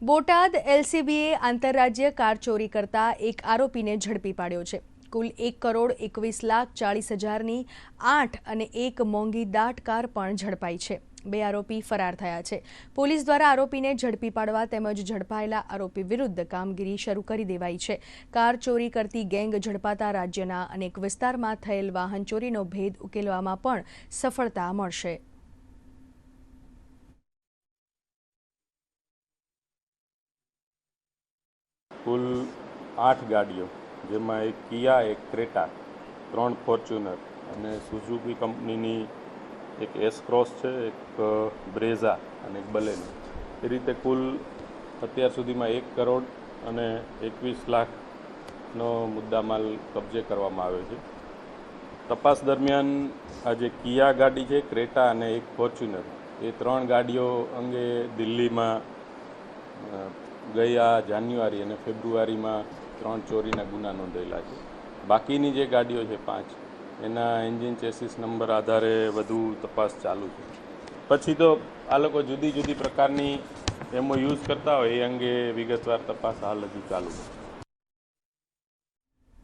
બોટાદ એલસીબીએ આંતરરાજ્ય કાર ચોરી કરતા એક આરોપીને ઝડપી પાડ્યો છે। કુલ 1,21,40,000ની 8 અને એક મોંઘી દાટ કાર પણ ઝડપાઈ છે। 2 આરોપી ફરાર થયા છે। પોલીસ દ્વારા આરોપીને ઝડપી પાડવા તેમજ ઝડપાયેલા આરોપી વિરુદ્ધ કામગીરી શરૂ કરી દેવાઈ છે। કાર ચોરી કરતી ગેંગ ઝડપાતા રાજ્યના અનેક વિસ્તારમાં થયેલ વાહન ચોરીનો ભેદ ઉકેલવામાં પણ સફળતા મળશે। कुल 8 गाड़ियों जेमां एक किया, एक क्रेटा, 3 फॉर्च्यूनर અને સુઝુકી કંપનીની એક એસ ક્રોસ છે, એક બ્રેઝા અને એક બલેનો। એ રીતે કુલ અત્યાર સુધીમાં 1 કરોડ અને 21 લાખનો મુદ્દામાલ કબજે કરવામાં આવ્યો છે। તપાસ દરમિયાન આ જે કિયા ગાડી છે, ક્રેટા અને એક ફોર્ચ્યુનર, એ 3 ગાડીઓ અંગે દિલ્હીમાં ગયા જાન્યુઆરી અને ફેબ્રુઆરીમાં 3 ચોરીના ગુના નોંધાયેલા છે। બાકીની જે ગાડીઓ છે 5, એના એન્જિન ચેસિસ નંબર આધારે વધુ તપાસ ચાલુ છે। પછી તો આ લોકો જુદી જુદી પ્રકારની એમો યુઝ કરતા હોય એ અંગે વિગતવાર તપાસ હાલ હજુ ચાલુ છે।